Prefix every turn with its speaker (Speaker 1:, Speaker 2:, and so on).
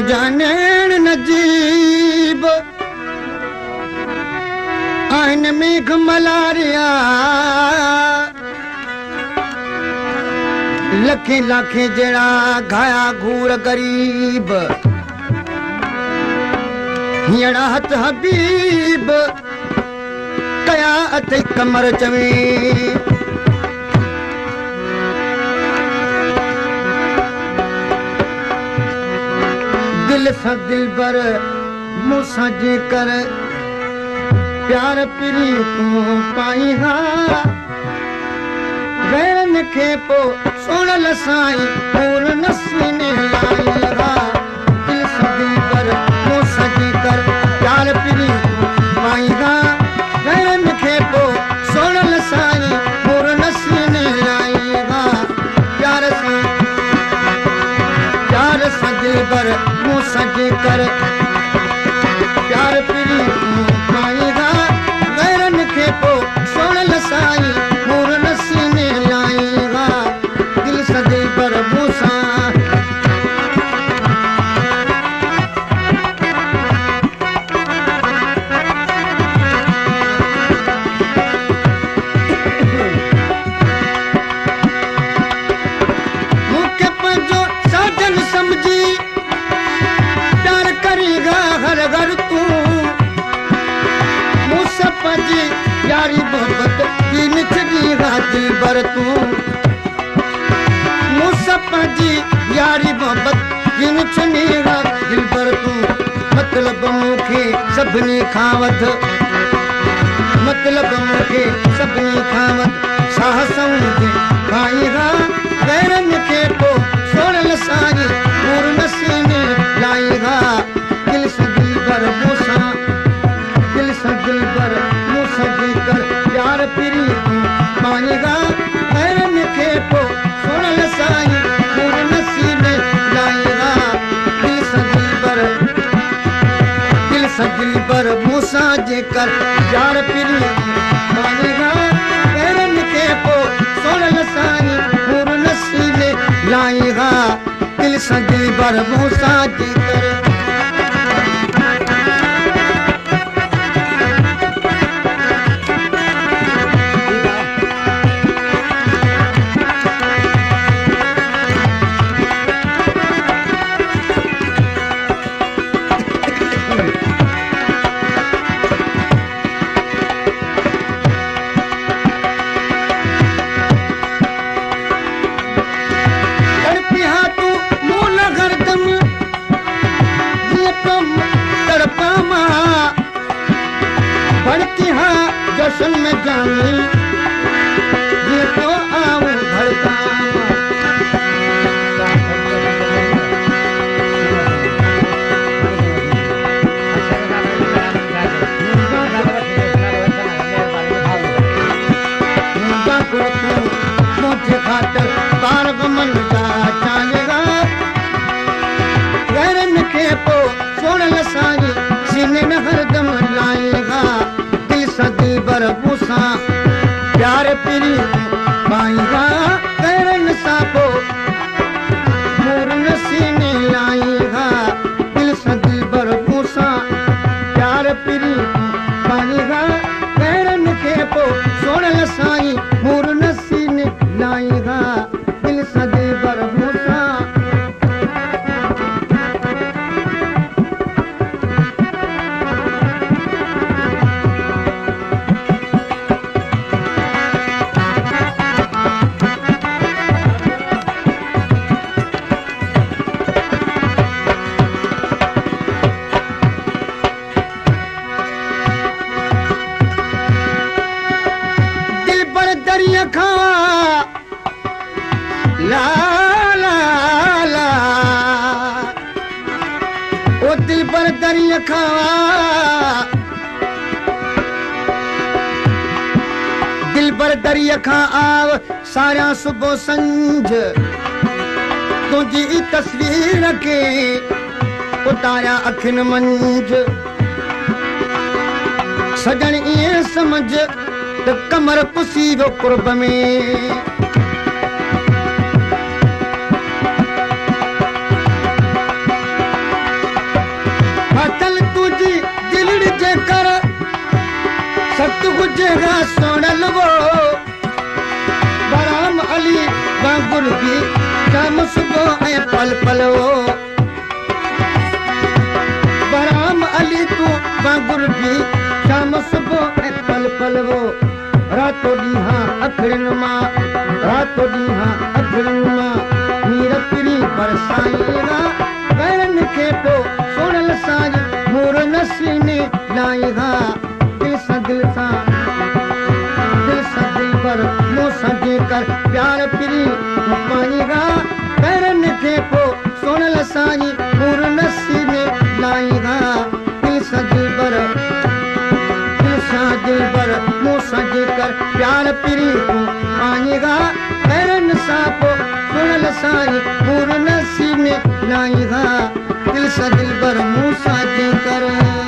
Speaker 1: जानेण नजीब आइन मेघ मलारिया लखे लाखे जड़ा घाया घूर गरीब हियड़ा हथ हबीब कया अथ कमर चवे दिल सा दिल बर मूसा जे कर प्यार पिरी तू पाई हा वैरन खे पो सोनल साईं पूर नसीने लाई हा दिल सा दिल बर मूसा जे कर प्यार पिरी तू पाई हा वैरन खे पो सोनल साईं पूर नसीने लाई हा प्यार सा दिल बर मूसा जे कर प्यार पिरी तू पाई हा वैरन खे पो सोनल साईं पूर नसीने लाई हा दिल सा दिल बर मूसा मूंखे पंहिंजो साजन समझी प्यार करेगा हर घर तू मूंसा पंहिंजी यारी मोहब्बत की निचड़ीगा दिल भर तू मूंसा पंहिंजी यारी मोहब्बत की निचड़ीगा दिल भर तू मतलब मूंखे सभिनी खां वध मतलब मूंखे सभिनी खां वध साहसऊं जे खाईगा वैरन खे पो सोनल साईं पूर नसीने लाईगा दिल सा दिल बर मूसा दिल सा दिल बर मूसा जे कर प्यार पिरी तू पाईगा वैरन खे पो सोनल साईं पूर नसीने लाईगा दिल सा दिल बर मूसा जे कर प्यार पिरी तू पाईगा वैरन खे पो सोनल साईं पूर नसीने लाईगा दिल सा दिल बर मूसा जे कर जशन में जानी ये तो आऊं भरता मुझे खातर बार गमन जा चाहेगा वैरन खे पो सोनल साईं सीने में हरदम लाएगा दिल बर मूसा प्यार पिरी पाईगा वैरन सा पो पूर नसीने लाईगा दिल सा दिल बर मूसा प्यार पिरी पाईगा वैरन खे पो सोनल साईं पूर नसीने लाईगा दिल सा दिल बर मूसा ला ला ला ओ दिल पर दरिया खावा दिल पर दरिया खां आव सारा सुबह संझ तुझी तस्वीर के उतारिया अखिन मंझ सजन ये समझ त कमर पुसी वो कुर्ब में गा सोनल वो बराम अली वांगुर भी शाम सुबह ऐं पल पल वो बराम अली तू वांगुर भी शाम सुबह ऐं पल पल वो रातो ॾींहं अखड़नि मां रातो ॾींहं अखड़नि मां मीर पिरी बरसाईंदा पैरनि खे पोइ सोनल सां मोर नसीने लाईंदा दिल सां दिल पर मुंहुं सां जेकर प्यार पिरी पाईंदा पैरनि खे पोइ सोनल सां मोर नसीने लाईंदा दिल सां पर मुंहुं सां जेकर प्यार पिरी पाईंदा पैरनि सां पोइ सोनल सां मोर नसीने लाईंदा दिल सां दिल पर मुंहुं सां जेकर